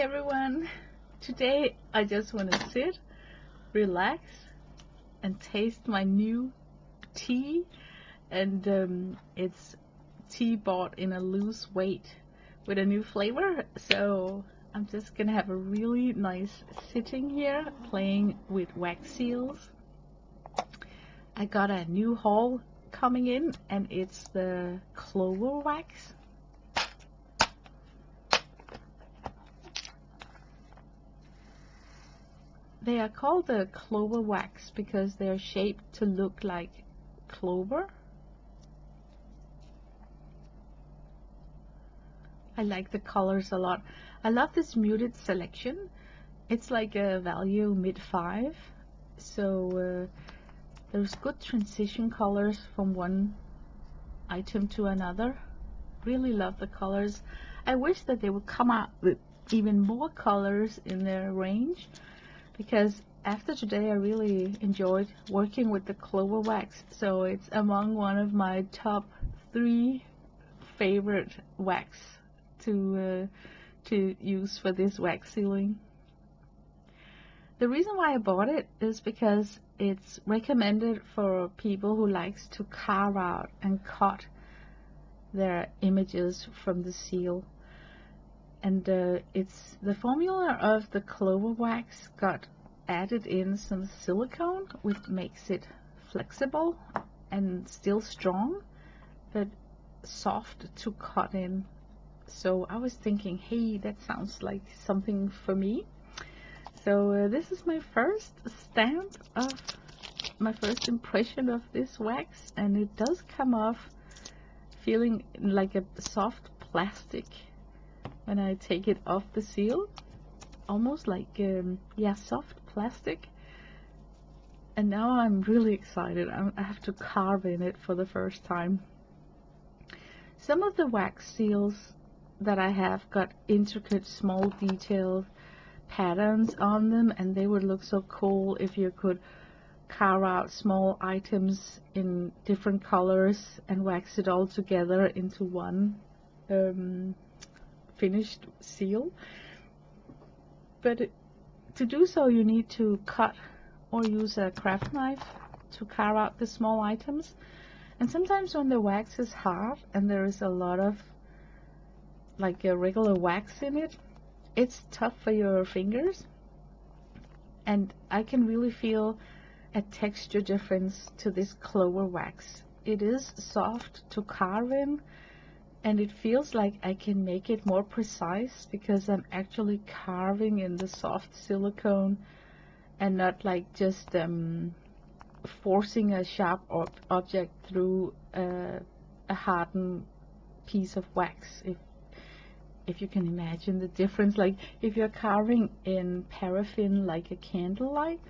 everyone. Today I just want to sit, relax, and taste my new tea. And it's tea bought in a loose weight with a new flavor. So I'm just gonna have a really nice sitting here playing with wax seals. I got a new haul coming in, and it's the clover wax. They are called the clover wax because they are shaped to look like clover. I like the colors a lot. I love this muted selection. It's like a value mid-5, so there's good transition colors from one item to another. Really love the colors. I wish that they would come out with even more colors in their range, because after today I really enjoyed working with the clover wax. So it's among one of my top 3 favorite wax to use for this wax sealing. The reason why I bought it is because it's recommended for people who likes to carve out and cut their images from the seal. And it's the formula of the clover wax got added in some silicone, which makes it flexible and still strong, but soft to cut in. So I was thinking, hey, that sounds like something for me. So this is my first impression of this wax, and it does come off feeling like a soft plastic when I take it off the seal, almost like soft plastic. And now I'm really excited. I have to carve in it for the first time. Some of the wax seals that I have got intricate small detailed patterns on them, and they would look so cool if you could carve out small items in different colors and wax it all together into one finished seal. But to do so, you need to cut or use a craft knife to carve out the small items. And sometimes when the wax is hard and there is a lot of like a regular wax in it, it's tough for your fingers. And I can really feel a texture difference to this clover wax. It is soft to carve in, and it feels like I can make it more precise because I'm actually carving in the soft silicone and not like just forcing a sharp object through a hardened piece of wax. If you can imagine the difference, like if you're carving in paraffin like a candlelight,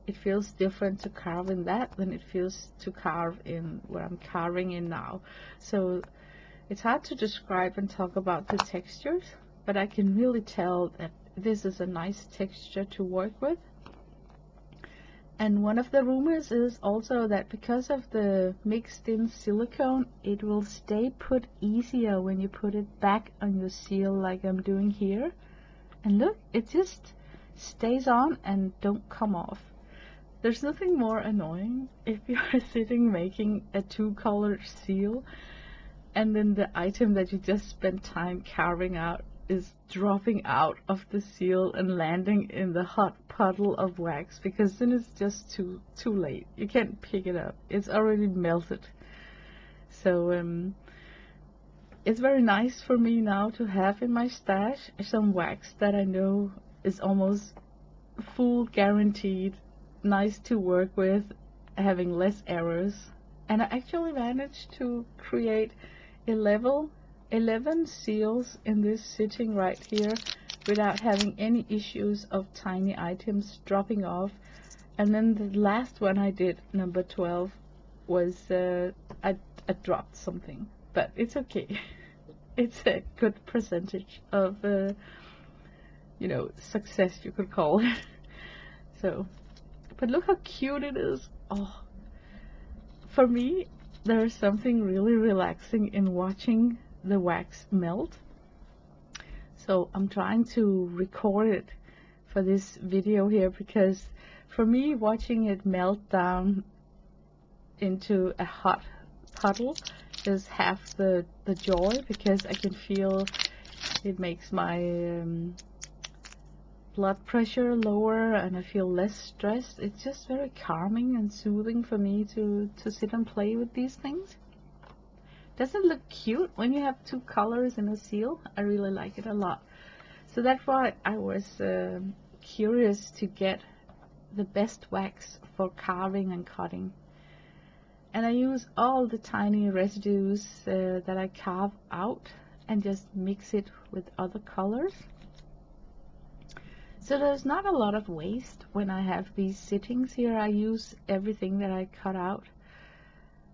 it feels different to carve in that than it feels to carve in what I'm carving in now. So it's hard to describe and talk about the textures, but I can really tell that this is a nice texture to work with. And one of the rumors is also that because of the mixed in silicone, it will stay put easier when you put it back on your seal like I'm doing here. And look, it just stays on and don't come off. There's nothing more annoying if you're sitting making a 2-color seal and then the item that you just spent time carving out is dropping out of the seal and landing in the hot puddle of wax, because then it's just too late. You can't pick it up. It's already melted. So it's very nice for me now to have in my stash some wax that I know is almost full guaranteed, nice to work with, having less errors. And I actually managed to create 11 seals in this sitting right here without having any issues of tiny items dropping off. And then the last one I did, number 12, was I dropped something, but it's okay. It's a good percentage of success, you could call it. So, but look how cute it is. Oh, for me, there's something really relaxing in watching the wax melt. So I'm trying to record it for this video here, because for me, watching it melt down into a hot puddle is half the joy, because I can feel it makes my blood pressure lower and I feel less stressed. It's just very calming and soothing for me to sit and play with these things. Doesn't it look cute when you have two colors in a seal? I really like it a lot. So that's why I was curious to get the best wax for carving and cutting. And I use all the tiny residues that I carve out and just mix it with other colors. So there's not a lot of waste when I have these sittings here. I use everything that I cut out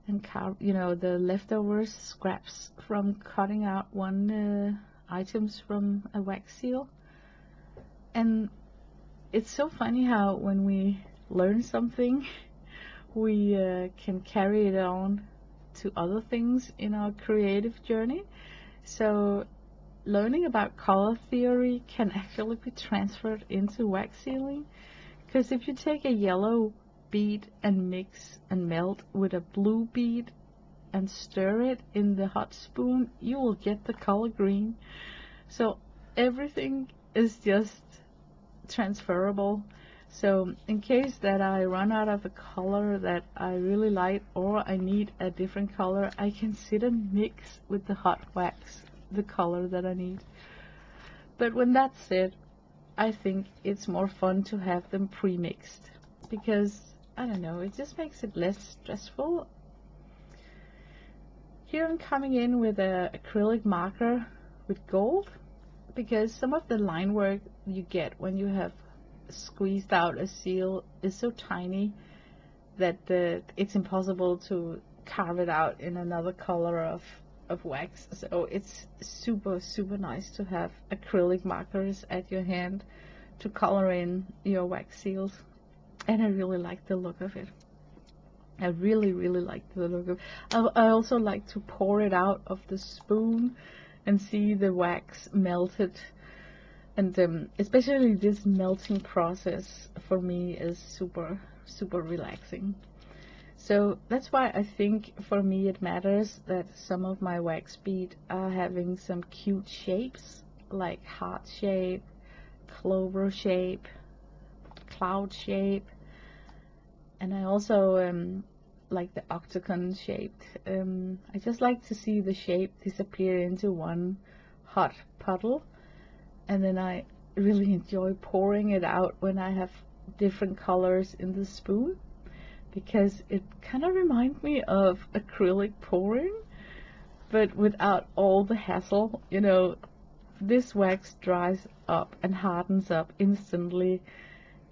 and carve, you know, the leftovers, scraps from cutting out items from a wax seal. And it's so funny how when we learn something, we can carry it on to other things in our creative journey. So learning about color theory can actually be transferred into wax sealing, because if you take a yellow bead and mix and melt with a blue bead and stir it in the hot spoon, you will get the color green. So everything is just transferable. So in case that I run out of a color that I really like, or I need a different color, I can sit and mix with the hot wax the color that I need. But when that's said, I think it's more fun to have them pre-mixed, because I don't know, it just makes it less stressful. Here I'm coming in with an acrylic marker with gold, because some of the line work you get when you have squeezed out a seal is so tiny that it's impossible to carve it out in another color of wax. So it's super nice to have acrylic markers at your hand to color in your wax seals. And I really like the look of it. I really like the look of it. I also like to pour it out of the spoon and see the wax melted. And especially this melting process for me is super relaxing. So that's why I think for me it matters that some of my wax bead are having some cute shapes, like heart shape, clover shape, cloud shape, and I also like the octagon shaped. I just like to see the shape disappear into one hot puddle, and then I really enjoy pouring it out when I have different colors in the spoon, because it kind of reminds me of acrylic pouring, but without all the hassle. You know, this wax dries up and hardens up instantly,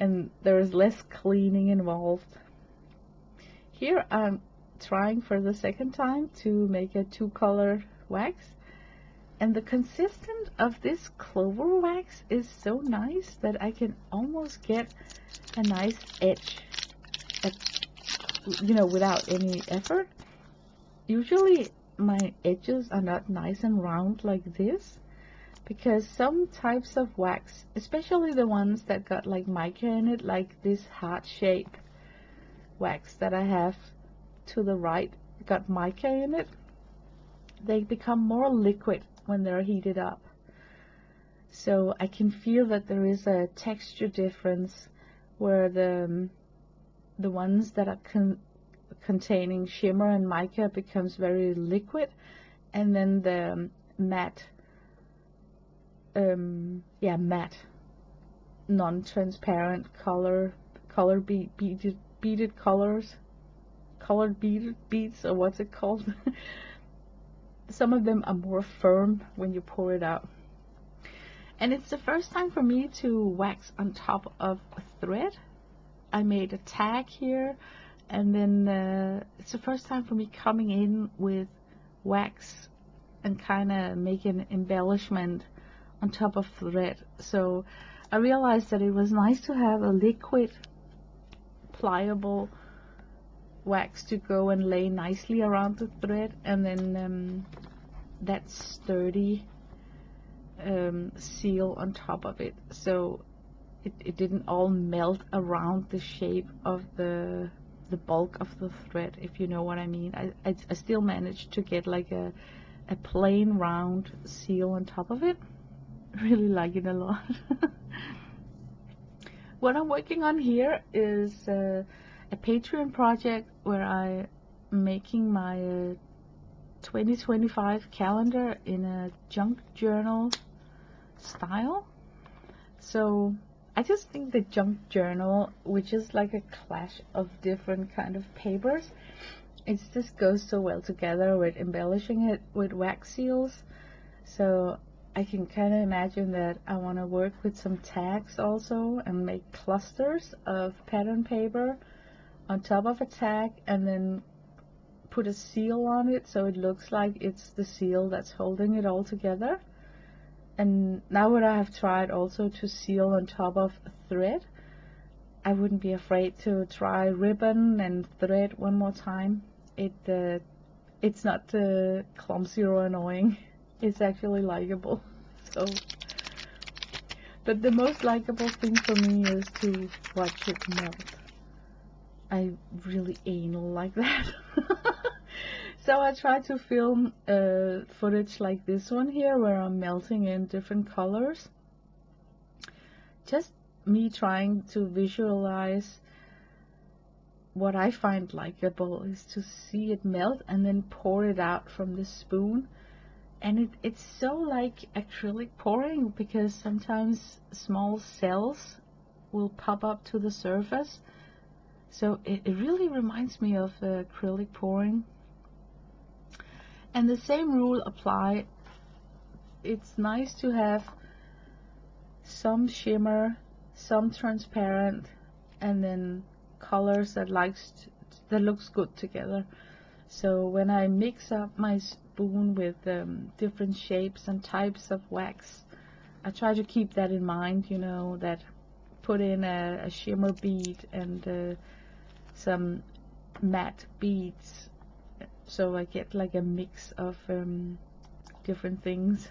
and there is less cleaning involved. Here I'm trying for the second time to make a two-color wax, and the consistency of this clover wax is so nice that I can almost get a nice edge, you know, without any effort. Usually my edges are not nice and round like this, because some types of wax, especially the ones that got like mica in it, like this heart shape wax that I have to the right, got mica in it, they become more liquid when they're heated up. So I can feel that there is a texture difference, where the ones that are containing shimmer and mica becomes very liquid, and then the matte non-transparent beaded colors, colored beads, or what's it called? Some of them are more firm when you pour it out. And it's the first time for me to wax on top of a thread. I made a tag here, and then it's the first time for me coming in with wax and kind of make an embellishment on top of thread. So I realized that it was nice to have a liquid, pliable wax to go and lay nicely around the thread, and then that sturdy seal on top of it, so it didn't all melt around the shape of the bulk of the thread, if you know what I mean. I still managed to get like a plain round seal on top of it. Really like it a lot. What I'm working on here is a Patreon project where I'm making my 2025 calendar in a junk journal style. So I just think the junk journal, which is like a clash of different kind of papers, it just goes so well together with embellishing it with wax seals. So I can kind of imagine that I want to work with some tags also and make clusters of pattern paper on top of a tag and then put a seal on it so it looks like it's the seal that's holding it all together. And now that I have tried also to seal on top of a thread, I wouldn't be afraid to try ribbon and thread one more time. It's not clumsy or annoying. It's actually likable. So, but the most likable thing for me is to watch it melt. I really anal like that. So I try to film footage like this one here where I'm melting in different colors. Just me trying to visualize what I find likable is to see it melt and then pour it out from the spoon. And it's so like acrylic pouring, because sometimes small cells will pop up to the surface. So it really reminds me of acrylic pouring. And the same rule apply. It's nice to have some shimmer, some transparent, and then colors that looks good together. So when I mix up my spoon with different shapes and types of wax, I try to keep that in mind, you know, that put in a shimmer bead and some matte beads, so I get like a mix of different things.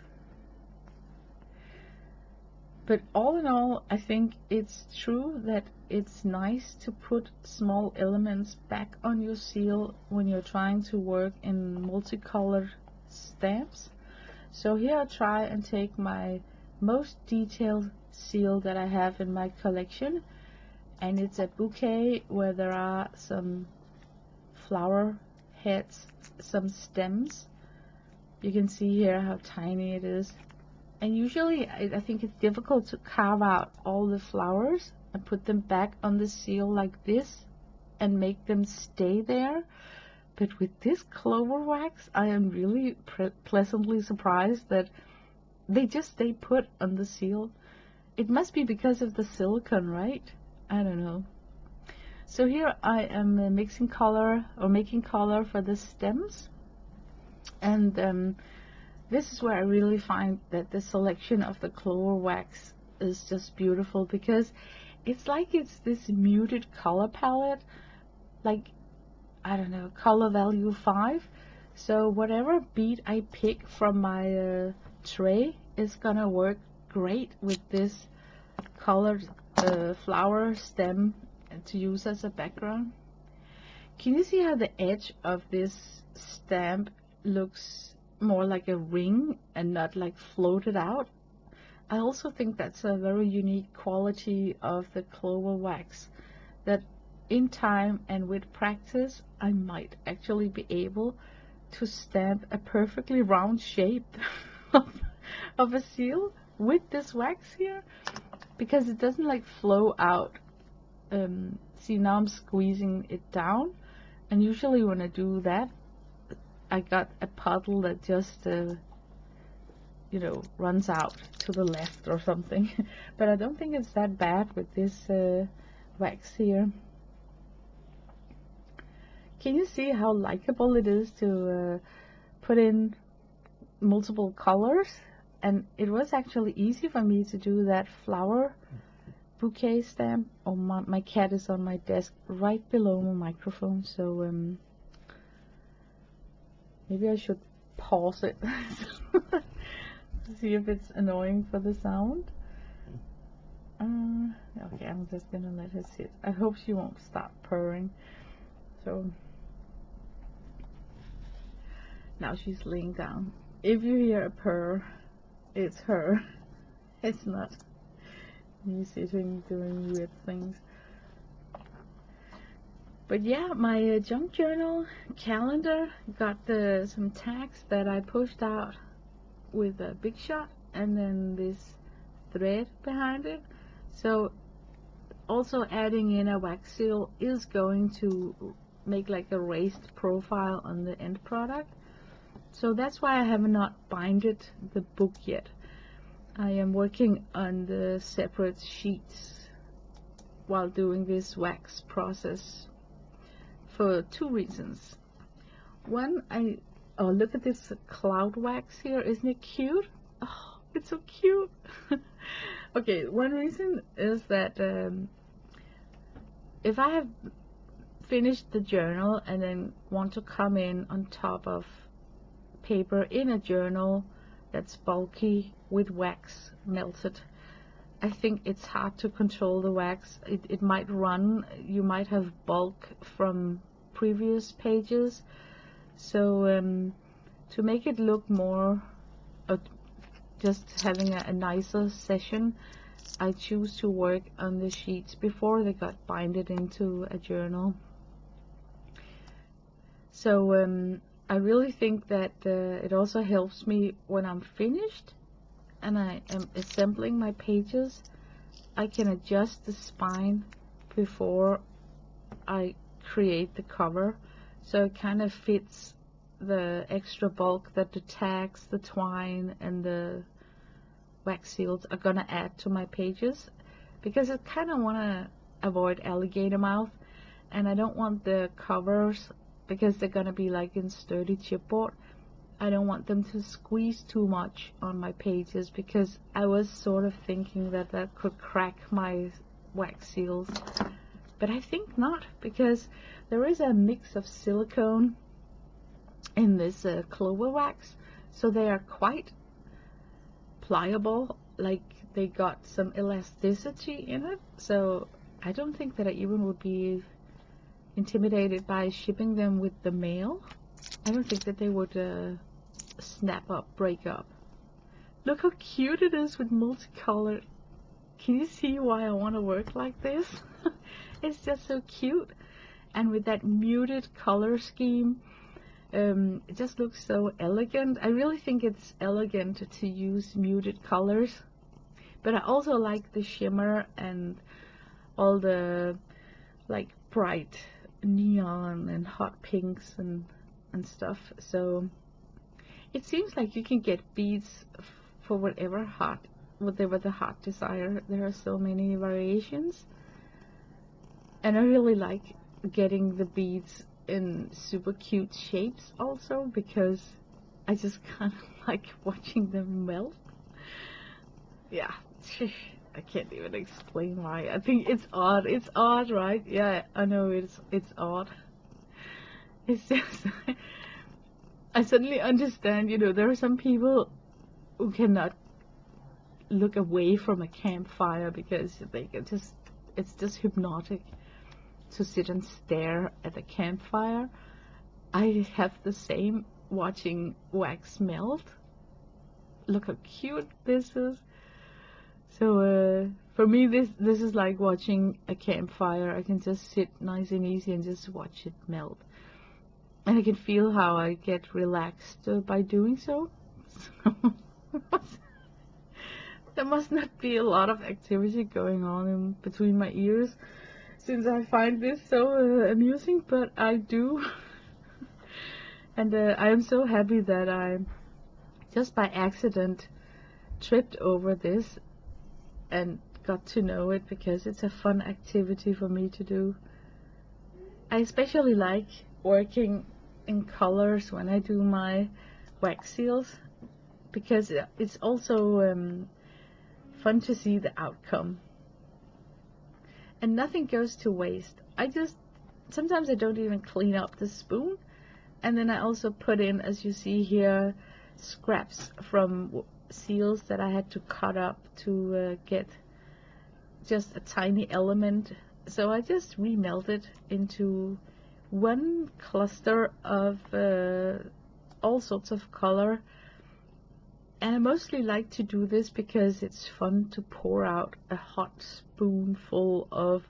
But all in all, I think it's true that it's nice to put small elements back on your seal when you're trying to work in multicolored stamps. So here I try and take my most detailed seal that I have in my collection, and it's a bouquet where there are some flower heads, some stems. You can see here how tiny it is. And usually I think it's difficult to carve out all the flowers and put them back on the seal like this and make them stay there. But with this clover wax, I am really pleasantly surprised that they just stay put on the seal. It must be because of the silicone, right? I don't know. So here I am mixing color, or making color for the stems. And this is where I really find that the selection of the clover wax is just beautiful, because it's like it's this muted color palette, like, I don't know, color value 5. So whatever bead I pick from my tray is gonna work great with this colored flower stem to use as a background. Can you see how the edge of this stamp looks more like a ring and not like floated out? I also think that's a very unique quality of the clover wax, that in time and with practice I might actually be able to stamp a perfectly round shape of a seal with this wax here, because it doesn't like flow out. See, now I'm squeezing it down, and usually when I do that I got a puddle that just you know, runs out to the left or something. But I don't think it's that bad with this wax here. Can you see how likable it is to put in multiple colors? And it was actually easy for me to do that flower bouquet stamp. Oh, my cat is on my desk right below my microphone, so maybe I should pause it. See if it's annoying for the sound. Okay, I'm just gonna let her sit. I hope she won't stop purring. So now she's laying down. If you hear a purr, it's her. It's not me sitting doing weird things. But yeah, my junk journal calendar got some tags that I pushed out with a big shot, and then this thread behind it. So also adding in a wax seal is going to make like a raised profile on the end product. So that's why I have not binded the book yet. I am working on the separate sheets while doing this wax process for two reasons. One, oh, look at this cloud wax here. Isn't it cute? Oh, it's so cute. Okay, one reason is that if I have finished the journal and then want to come in on top of paper in a journal that's bulky with wax melted, I think it's hard to control the wax. It might run. You might have bulk from previous pages. So to make it look more just having a nicer session, I choose to work on the sheets before they got binded into a journal. So I really think that it also helps me when I'm finished and I am assembling my pages. I can adjust the spine before I create the cover, so it kind of fits the extra bulk that the tags, the twine, and the wax seals are gonna add to my pages, because I kind of want to avoid alligator mouth, and I don't want the covers, because they're gonna be like in sturdy chipboard, I don't want them to squeeze too much on my pages, because I was sort of thinking that that could crack my wax seals, but I think not, because there is a mix of silicone in this clover wax, so they are quite pliable, like they got some elasticity in it, so I don't think that I even would be intimidated by shipping them with the mail. I don't think that they would snap up, break up. Look how cute it is with multicolored. Can you see why I want to work like this? It's just so cute, and with that muted color scheme, it just looks so elegant. I really think it's elegant to use muted colors, but I also like the shimmer and all the like bright neon and hot pinks and stuff. So it seems like you can get beads for whatever the heart desire. There are so many variations, and I really like getting the beads in super cute shapes also, because I just kind of like watching them melt. Yeah, I can't even explain why. I think it's odd. It's odd, right? Yeah, I know it's odd. It's just I suddenly understand, you know, there are some people who cannot look away from a campfire because they can just, it's just hypnotic to sit and stare at a campfire. I have the same watching wax melt. Look how cute this is. So for me, this is like watching a campfire. I can just sit nice and easy and just watch it melt, and I can feel how I get relaxed by doing so. There must not be a lot of activity going on in between my ears, since I find this so amusing, but I do. And I am so happy that I just by accident tripped over this and got to know it, because it's a fun activity for me to do. I especially like working in colors when I do my wax seals, because it's also fun to see the outcome. And nothing goes to waste. Sometimes I don't even clean up the spoon, and then I also put in, as you see here, scraps from seals that I had to cut up to get just a tiny element. So I just remelted into one cluster of all sorts of color. And I mostly like to do this because it's fun to pour out a hot spoonful of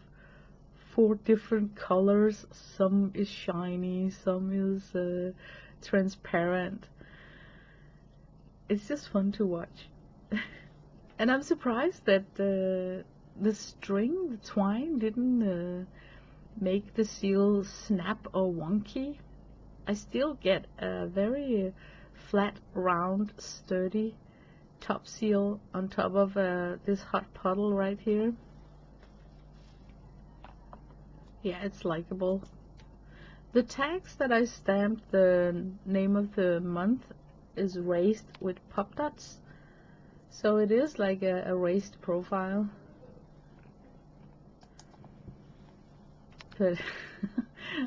4 different colors. Some is shiny, some is transparent. It's just fun to watch. And I'm surprised that the string, the twine, didn't make the seal snap or wonky. I still get a very flat, round, sturdy top seal on top of this hot puddle right here. Yeah, it's likable. The tags that I stamped the name of the month is raised with pop dots, so it is like a raised profile. But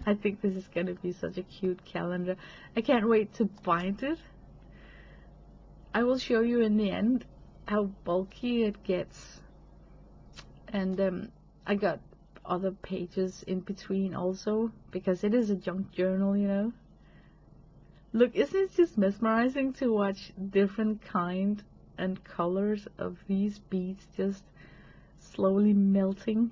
I think this is gonna be such a cute calendar. I can't wait to bind it. I will show you in the end how bulky it gets. And I got other pages in between also, because it is a junk journal, you know. Look, isn't it just mesmerizing to watch different kind and colors of these beads just slowly melting?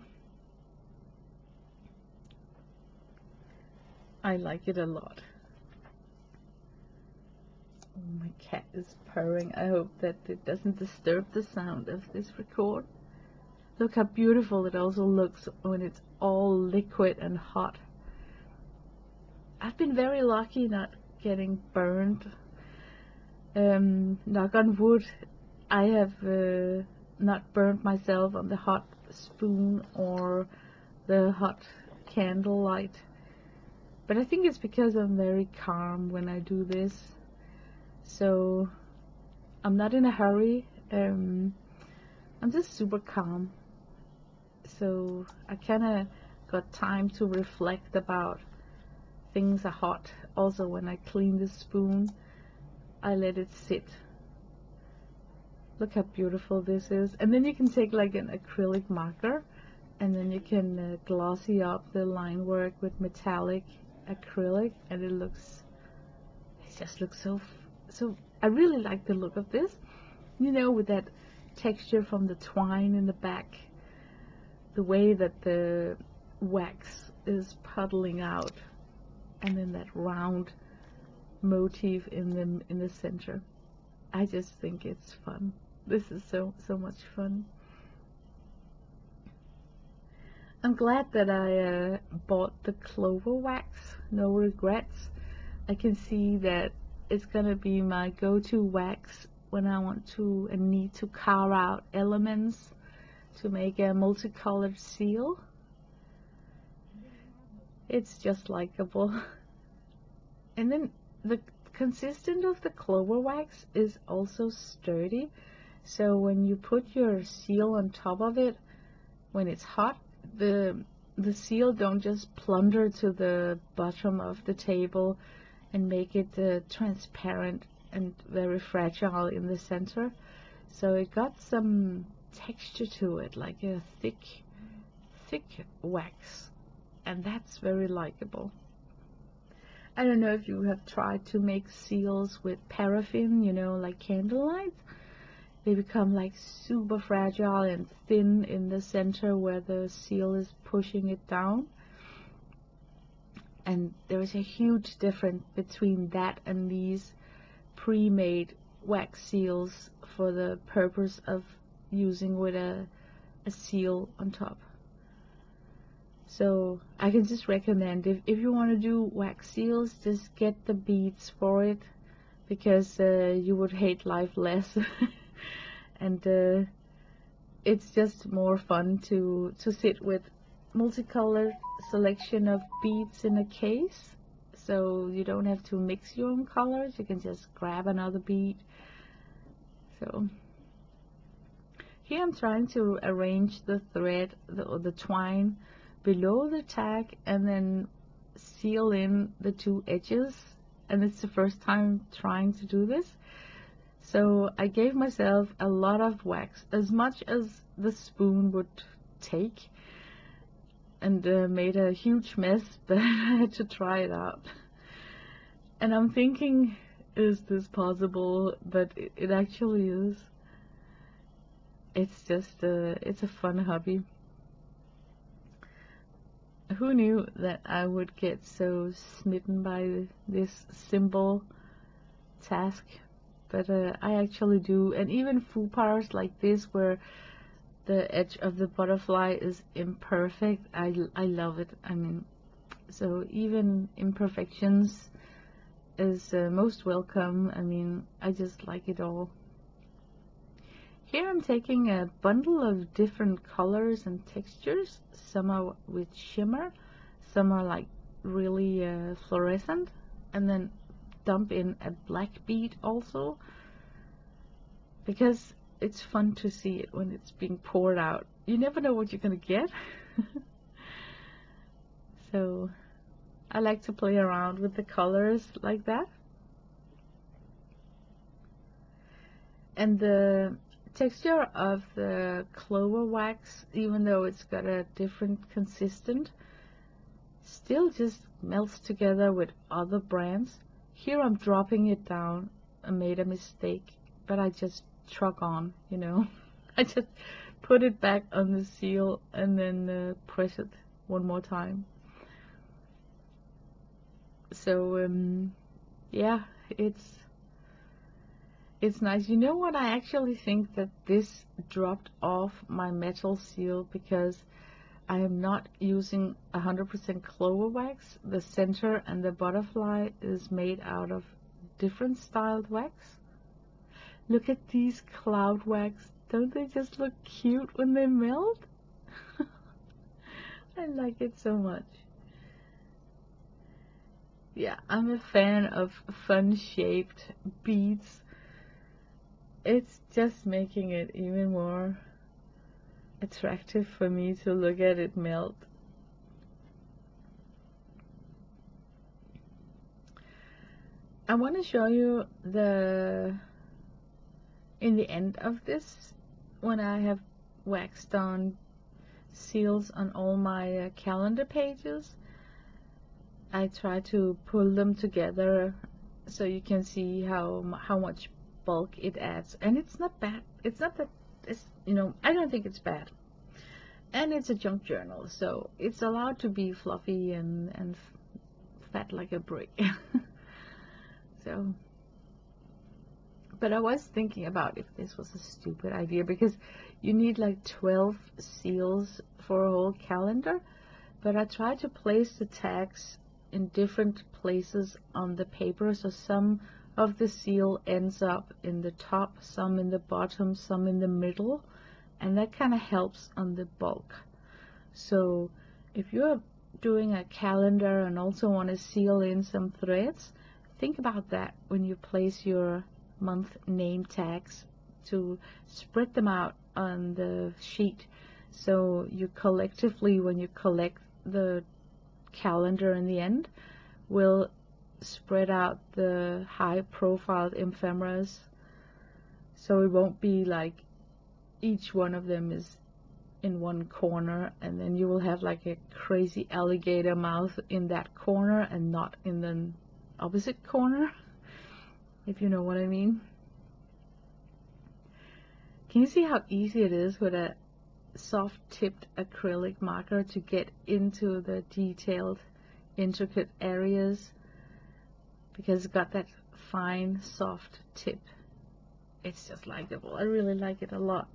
I like it a lot. Oh, my cat is purring. I hope that it doesn't disturb the sound of this record. Look how beautiful it also looks when it's all liquid and hot. I've been very lucky not getting burned. Knock on wood, I have not burnt myself on the hot spoon or the hot candlelight. But I think it's because I'm very calm when I do this. So I'm not in a hurry. I'm just super calm. So I kind of got time to reflect about things are hot. Also, when I clean the spoon, I let it sit. Look how beautiful this is. And then you can take like an acrylic marker, and then you can glossy up the line work with metallic acrylic, and it just looks so. I really like the look of this, you know, with that texture from the twine in the back, the way that the wax is puddling out, and then that round motif in the center. I just think it's fun. This is so much fun. I'm glad that I bought the clover wax. No regrets. I can see that it's gonna be my go-to wax when I want to and need to carve out elements to make a multicolored seal. It's just likable. And then the consistent of the clover wax is also sturdy, so when you put your seal on top of it, when it's hot, the seal don't just plunder to the bottom of the table and make it transparent and very fragile in the center. So it got some texture to it, like a thick wax, and that's very likable. I don't know if you have tried to make seals with paraffin, you know, like candlelight. They become like super fragile and thin in the center where the seal is pushing it down. And there is a huge difference between that and these pre-made wax seals for the purpose of using with a seal on top. So I can just recommend, if you want to do wax seals, just get the beads for it, because you would hate life less. And it's just more fun to sit with multicolored selection of beads in a case, so you don't have to mix your own colors. You can just grab another bead. So here I'm trying to arrange the thread or the twine below the tag and then seal in the 2 edges, and it's the first time trying to do this. So I gave myself a lot of wax, as much as the spoon would take, and made a huge mess, but I had to try it out. And I'm thinking, is this possible? But it actually is. It's just it's a fun hobby. Who knew that I would get so smitten by this simple task? But I actually do. And even faux like this, where the edge of the butterfly is imperfect, I love it. I mean, so even imperfections is most welcome. I mean, I just like it all. Here I'm taking a bundle of different colors and textures. Some are with shimmer, some are like really fluorescent, and then dump in a black bead also, because it's fun to see it when it's being poured out. You never know what you're gonna get. So I like to play around with the colors like that. And the texture of the clover wax, even though it's got a different consistent, still just melts together with other brands. Here I'm dropping it down. I made a mistake, but I just truck on, you know. I just put it back on the seal and then press it one more time. So yeah, it's nice. You know what? I actually think that this dropped off my metal seal because I am not using 100% clover wax. The center and the butterfly is made out of different styled wax. Look at these cloud wax. Don't they just look cute when they melt? I like it so much. Yeah, I'm a fan of fun-shaped beads. It's just making it even more attractive for me to look at it melt. I want to show you in the end of this, when I have waxed on seals on all my calendar pages, I try to pull them together so you can see how much bulk it adds. And it's not bad. It's not that it's, you know, I don't think it's bad. And it's a junk journal, so it's allowed to be fluffy and fat like a brick. So, but I was thinking about if this was a stupid idea, because you need like 12 seals for a whole calendar. But I tried to place the tags in different places on the paper, so some of the seal ends up in the top, some in the bottom, some in the middle, and that kind of helps on the bulk. So if you're doing a calendar and also want to seal in some threads, think about that when you place your month name tags, to spread them out on the sheet, so you collectively, when you collect the calendar in the end, will spread out the high profile ephemeras, so it won't be like each one of them is in one corner, and then you will have like a crazy alligator mouth in that corner and not in the opposite corner, if you know what I mean. Can you see how easy it is with a soft tipped acrylic marker to get into the detailed, intricate areas, because it's got that fine soft tip? It's just likable. I really like it a lot.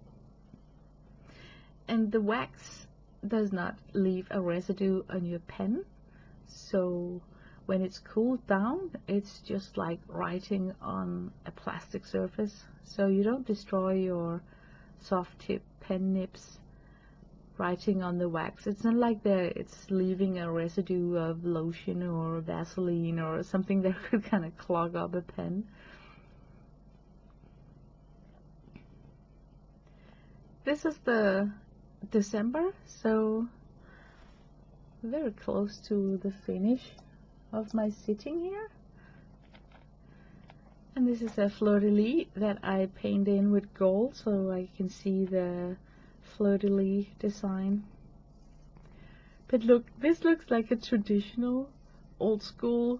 And the wax does not leave a residue on your pen, so when it's cooled down, it's just like writing on a plastic surface, so you don't destroy your soft tip pen nibs writing on the wax. It's not like it's leaving a residue of lotion or Vaseline or something that could kind of clog up a pen. This is the December, so very close to the finish of my sitting here. And This is a fleur-de-lis that I paint in with gold so I can see the fleur-de-lis design. But look, this looks like a traditional, old school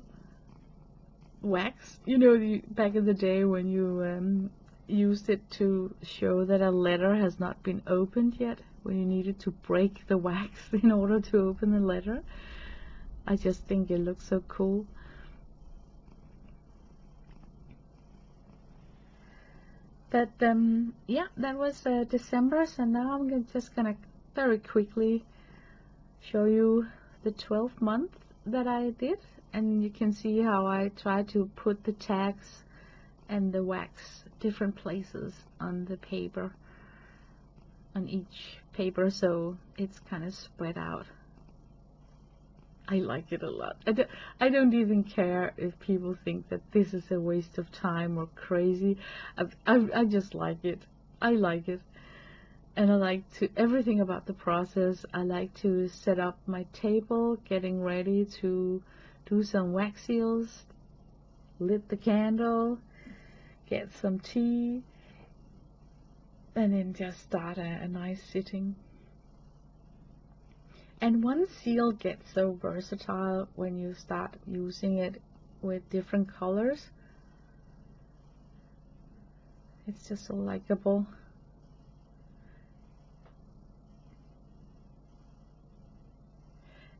wax. You know, back in the day when you used it to show that a letter has not been opened yet, when you needed to break the wax in order to open the letter. I just think it looks so cool. But yeah, that was December, so now I'm just gonna very quickly show you the 12th month that I did, and you can see how I try to put the tags and the wax different places on the paper, on each paper, so it's kind of spread out. I like it a lot. I don't even care if people think that this is a waste of time or crazy. I just like it. I like it. And I like everything about the process. I like to set up my table, getting ready to do some wax seals, lit the candle, get some tea, and then just start a nice sitting. And one seal gets so versatile when you start using it with different colors. It's just so likable.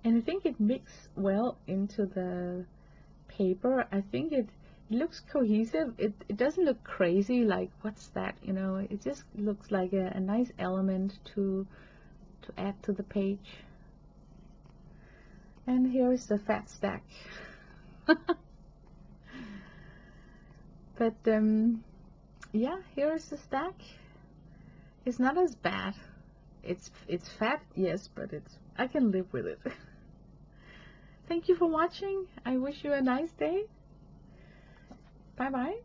And I think it mixes well into the paper. I think it looks cohesive. It doesn't look crazy, like what's that, you know. It just looks like a nice element to add to the page. And here is the fat stack. But yeah, here is the stack. It's not as bad. It's fat, yes, but I can live with it. Thank you for watching. I wish you a nice day. Bye bye.